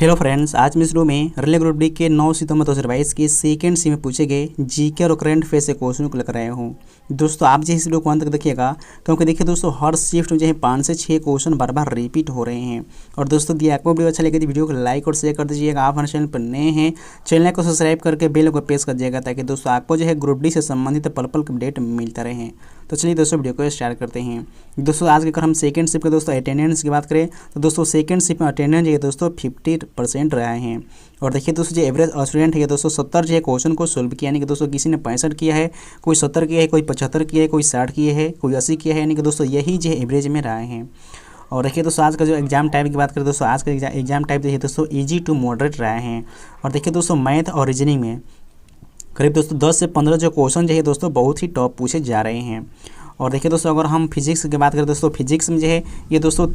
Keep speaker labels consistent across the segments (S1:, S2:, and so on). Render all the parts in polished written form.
S1: Hello friends, आज मैं इस वीडियो में रेलवे ग्रुप डी के 9 सितंबर 2022 के सेकेंड सी में पूछे गए जीके और करंट अफेयर्स से क्वेश्चन को लेकर आया हूँ। दोस्तों आप जो इस वीडियो को अंत तक देखिएगा, क्योंकि देखिए दोस्तों हर शिफ्ट में जो है 5 से 6 क्वेश्चन बार बार रिपीट हो रहे हैं। और दोस्तों यदि आपको वीडियो अच्छा लगे तो वीडियो को लाइक और शेयर कर दीजिएगा। आप हमारे चैनल पर नए हैं, चैनल को सब्सक्राइब करके बेल को प्रेस कर दीजिएगा, ताकि दोस्तों आपको जो है ग्रुप डी से संबंधित पल पल अपडेट मिलता रहे। तो चलिए दोस्तों वीडियो को स्टार्ट करते हैं। दोस्तों आज के अगर हम सेकंड शिफ्ट के दोस्तों अटेंडेंस की बात करें तो दोस्तों सेकंड शिफ्ट में अटेंडेंस जो है दोस्तों 50% रहे हैं। और देखिए दोस्तों जो एवरेज स्टूडेंट है दोस्तों 70 जो है क्वेश्चन को सोल्व किया, यानी कि दोस्तों किसी ने 65 किया है, कोई 70 किया है, कोई 75 किया है, कोई 60 किया है, कोई 80 किया है, यानी कि दोस्तों यही जो है एवरेज में रहे हैं। और देखिए दोस्तों आज का जो एग्जाम टाइप की बात करें दोस्तों, आज का एग्जाम टाइप देखिए दोस्तों ईजी टू मॉडरेट रहे हैं। और देखिए दोस्तों मैथ और रीजनिंग में करीब दोस्तों 10 से 15 जो क्वेश्चन जो है दोस्तों बहुत ही टॉप पूछे जा रहे हैं। और देखिए दोस्तों अगर हम फिजिक्स की बात करें दोस्तों, फिजिक्स में जो है ये दोस्तों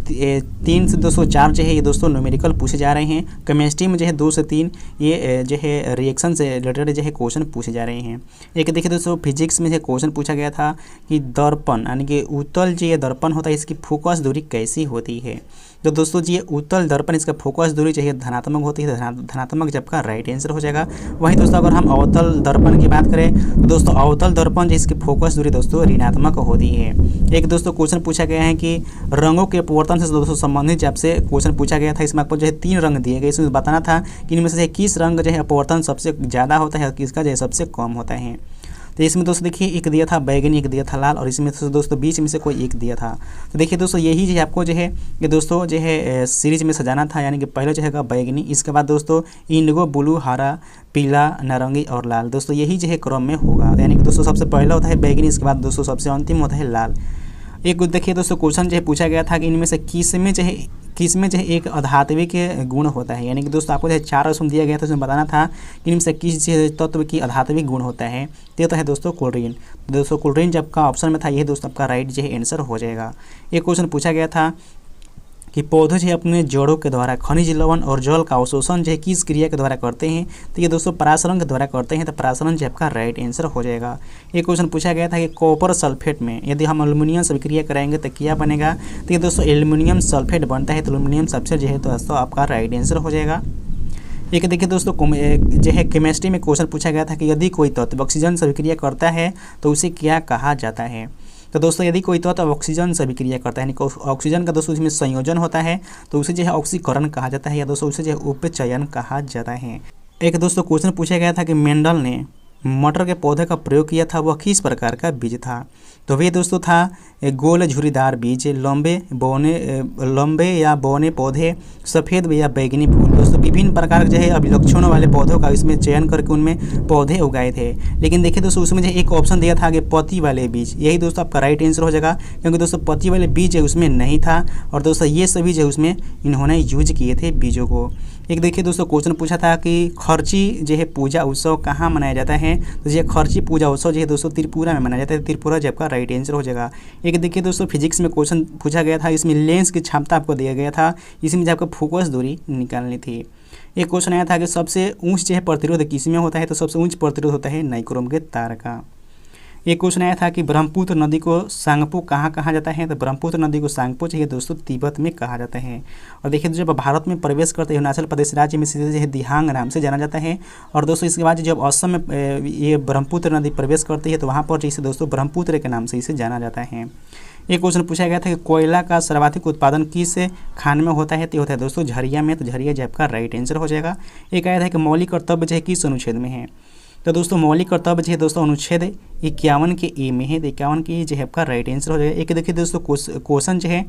S1: 3 से 4 जो है ये दोस्तों न्यूमेरिकल पूछे जा रहे हैं। केमिस्ट्री में जो है 2 से 3 ये जो है रिएक्शन से रिलेटेड जो है क्वेश्चन पूछे जा रहे हैं। एक देखिए दोस्तों फिजिक्स में जो क्वेश्चन पूछा गया था कि दर्पण यानी कि उत्तल जो ये दर्पण होता है इसकी फोकस दूरी कैसी होती है। तो दोस्तों जी ये उत्तल दर्पण इसका फोकस दूरी चाहिए धनात्मक होती है, धनात्मक जब का राइट आंसर हो जाएगा। वहीं दोस्तों अगर हम अवतल दर्पण की बात करें तो दोस्तों अवतल दर्पण जो इसकी फोकस दूरी दोस्तों ऋणात्मक होती है। एक दोस्तों क्वेश्चन पूछा गया है कि रंगों के अपवर्तन से दोस्तों संबंधित जब से क्वेश्चन पूछा गया था, इसमें आपको जो है 3 रंग दिए गए, इसमें बताना था कि इनमें से किस रंग जो है अपवर्तन सबसे ज़्यादा होता है और किसका जो है सबसे कम होता है। तो इसमें दोस्तों देखिए एक दिया था बैगनी, एक दिया था लाल, और इसमें दोस्तों बीच में से कोई एक दिया था। तो देखिए दोस्तों यही जो आपको जो है ये दोस्तों जो है सीरीज में सजाना था, यानी कि पहले जो है बैगनी, इसके बाद दोस्तों इंडिगो, ब्लू, हरा, पीला, नारंगी और लाल। दोस्तों यही जो है क्रम में होगा, यानी कि दोस्तों सबसे पहला होता है बैगनी, इसके बाद दोस्तों सबसे अंतिम होता है लाल। एक देखिए दोस्तों क्वेश्चन जो है पूछा गया था कि इनमें से किस में जो है एक आध्यात्मिक गुण होता है, यानी कि दोस्तों आपको जो है 4 ऑप्शन दिया गया था, उसमें बताना था कि इनमें से किस तत्व की आध्यात्मिक गुण होता है। तो ये तो है दोस्तों क्लोरीन। दोस्तों क्लोरीन जब का ऑप्शन में था, यही दोस्तों आपका राइट जो है आंसर हो जाएगा। एक क्वेश्चन पूछा गया था कि पौधे जो है अपने जड़ों के द्वारा खनिज लवण और जल का अवशोषण जो है किस क्रिया के द्वारा करते हैं। तो ये दोस्तों परासरण के द्वारा करते हैं, तो परासरण जो आपका राइट आंसर हो जाएगा। एक क्वेश्चन पूछा गया था कि कॉपर सल्फेट में यदि हम एल्युमिनियम से विक्रिया कराएंगे तो क्या बनेगा। तो ये दोस्तों एल्युमिनियम सल्फेट बनता है, तो एल्युमिनियम सल्फेट जो है तो दोस्तों आपका राइट आंसर हो जाएगा। एक देखिए दोस्तों जो है केमिस्ट्री में क्वेश्चन पूछा गया था कि यदि कोई तत्व ऑक्सीजन से विक्रिया करता है तो उसे क्या कहा जाता है। तो दोस्तों यदि कोई तत्व ऑक्सीजन से विक्रिया करता है, यानी ऑक्सीजन का दोस्तों इसमें संयोजन होता है, तो उसे जो है ऑक्सीकरण कहा जाता है, या दोस्तों उसे जो है उपचयन कहा जाता है। एक दोस्तों क्वेश्चन पूछा गया था कि मेंडल ने मटर के पौधे का प्रयोग किया था, वह किस प्रकार का बीज था। तो वे दोस्तों था गोल झुरीदार बीज, लंबे या बौने पौधे, सफ़ेद या बैगनी फूल। दोस्तों विभिन्न प्रकार के जो है अभिलक्षणों वाले पौधों का इसमें चयन करके उनमें पौधे उगाए थे। लेकिन देखिए दोस्तों उसमें जो एक ऑप्शन दिया था कि पत्ती वाले बीज, यही दोस्तों आपका राइट आंसर हो जाएगा, क्योंकि दोस्तों पत्ती वाले बीज है उसमें नहीं था। और दोस्तों ये सभी जो उसमें इन्होंने यूज किए थे बीजों को। एक देखिए दोस्तों क्वेश्चन पूछा था कि खर्ची जो है पूजा उत्सव कहाँ मनाया जाता है। तो ये खर्ची पूजा उत्सव जो है दोस्तों त्रिपुरा में मनाया जाता है, त्रिपुरा जो आपका राइट आंसर हो जाएगा। एक देखिए दोस्तों फिजिक्स में क्वेश्चन पूछा गया था, इसमें लेंस की क्षमता आपको दिया गया था, इसमें जो आपको फोकस दूरी निकालनी थी। एक क्वेश्चन आया था कि सबसे ऊंच जो है प्रतिरोध किसमें होता है। तो सबसे ऊंच प्रतिरोध होता है नाइक्रोम के तार का। एक क्वेश्चन आया था कि ब्रह्मपुत्र नदी को सांगपो कहाँ कहा जाता है। तो ब्रह्मपुत्र नदी को सांगपो चाहिए दोस्तों तिब्बत में कहा जाता है। और देखिए जब भारत में प्रवेश करते हैं हिमाचल प्रदेश राज्य में सीधे जो है दिहांग नाम से जाना जाता है। और दोस्तों इसके बाद जब असम में ये ब्रह्मपुत्र नदी प्रवेश करती है तो वहाँ पर इसे दोस्तों ब्रह्मपुत्र के नाम से इसे जाना जाता है। एक क्वेश्चन पूछा गया था कि कोयला का सर्वाधिक उत्पादन किस खान में होता है। तो होता है दोस्तों झरिया में, तो झरिया जो आपका राइट आंसर हो जाएगा। एक आया था कि मौलिक कर्तव्य जो है किस अनुच्छेद में है। तो दोस्तों मौलिक कर्तव्य जो है दोस्तों अनुच्छेद 51 के ए में है, तो 51 के ए जो है आपका राइट आंसर हो जाएगा। एक देखिए दोस्तों क्वेश्चन जो है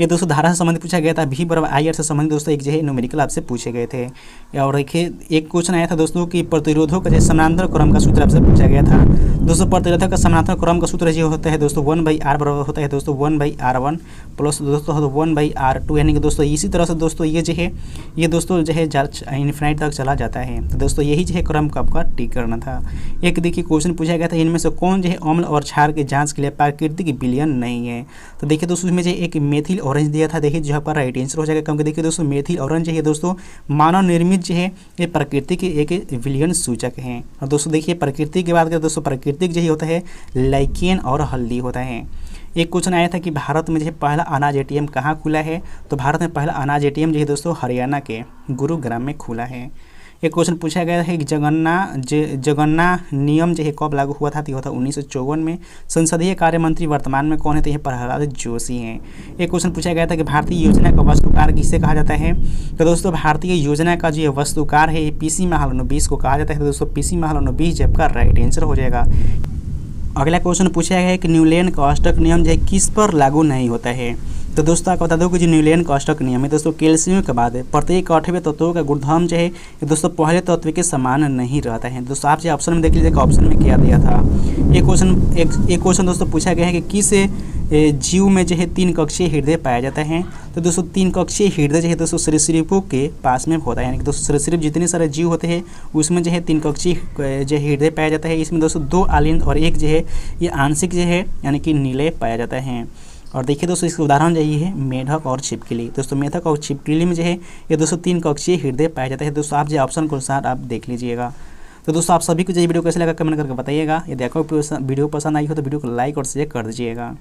S1: ये दोस्तों धारा से संबंधित पूछा गया था, भी बराबर आई आर से संबंधित दोस्तों एक जो है न्यूमेरिकल आपसे पूछे गए थे। और देखिए एक क्वेश्चन आया था दोस्तों कि प्रतिरोधों का जो समानांतर क्रम का सूत्र आपसे पूछा गया था। दोस्तों प्रतिरोधक का समानांतर क्रम का सूत्र जो होता है दोस्तों 1/r बराबर होता है दोस्तों 1/r1 प्लस दोस्तों 1/r2, यानी कि दोस्तों इसी तरह से दोस्तों ये जो है ये दोस्तों जो है इन्फिनाइट तक चला जाता है। तो दोस्तों यही जो है क्रम का आपका टिक करना था। एक देखिए क्वेश्चन पूछा गया था इनमें से कौन जो है अम्ल और क्षार की जाँच के लिए प्राकृतिक विलयन नहीं है। तो देखिए दोस्तों इसमें जो एक मेथिल ऑरेंज दिया था, देखिए जो आपका राइट आंसर हो जाएगा, क्योंकि देखिए दोस्तों मेथिल ऑरेंज है दोस्तों मानव निर्मित जो है ये प्रकृति के एक विलयन सूचक हैं। और दोस्तों देखिए प्रकृति की बात करें दोस्तों प्रकृतिक जो होता है लाइकेन और हल्दी होता है। एक क्वेश्चन आया था कि भारत में जो है पहला अनाज एटीएम कहाँ खुला है, तो भारत में पहला अनाज एटीएम जो है दोस्तों हरियाणा के गुरुग्राम में खुला है। एक क्वेश्चन पूछा गया है कि जगन्ना नियम जो है कब लागू हुआ था, तो यह था 1954 में। संसदीय कार्य मंत्री वर्तमान में कौन है, तो यह प्रहलाद जोशी हैं। एक क्वेश्चन पूछा गया था कि भारतीय योजना का वस्तुकार किसे कहा जाता है, तो दोस्तों भारतीय योजना का जो वस्तुकार है ये पीसी महालनोबिस को कहा जाता है। तो दोस्तों पीसी महालनोबिस जब का राइट आंसर हो जाएगा। अगला क्वेश्चन पूछा गया है कि न्यूलैंड कॉस्टक नियम जो है किस पर लागू नहीं होता है, तो दोस्तों आपको बता दो कि जो न्यूलैंड कॉस्टक नियम है दोस्तों कैल्शियम के बाद प्रत्येक 8वें तत्वों का गुणधर्म जो है ये दोस्तों पहले तत्व के समान नहीं रहता है। दोस्तों आप जो ऑप्शन में देख लीजिएगा ऑप्शन में क्या दिया था। एक क्वेश्चन दोस्तों पूछा गया है कि किस जीव में जो है 3 कक्षीय हृदय पाया जाता है, तो दोस्तों 3 कक्षीय हृदय जो है दोस्तों सरीसृपों के पास में होता है। यानी कि दोस्तों सरीसृप जितने सारे जीव होते हैं उसमें जो है 3 कक्षीय जो हृदय पाया जाता है। इसमें दोस्तों 2 आलिंद और एक जो है ये आंशिक जो है यानी कि नीले पाया जाता है। और देखिए दोस्तों इसका उदाहरण यही है मेढक और छिपकली। दोस्तों मेढक और छिपकली में जो है ये दोस्तों 3 कक्षीय हृदय पाया जाता है। दोस्तों आप जो ऑप्शन के अनुसार आप देख लीजिएगा। तो दोस्तों आप सभी को ये वीडियो कैसे लगा कमेंट करके बताइएगा। यदि आपको वीडियो पसंद आई हो तो वीडियो को लाइक और शेयर कर दीजिएगा।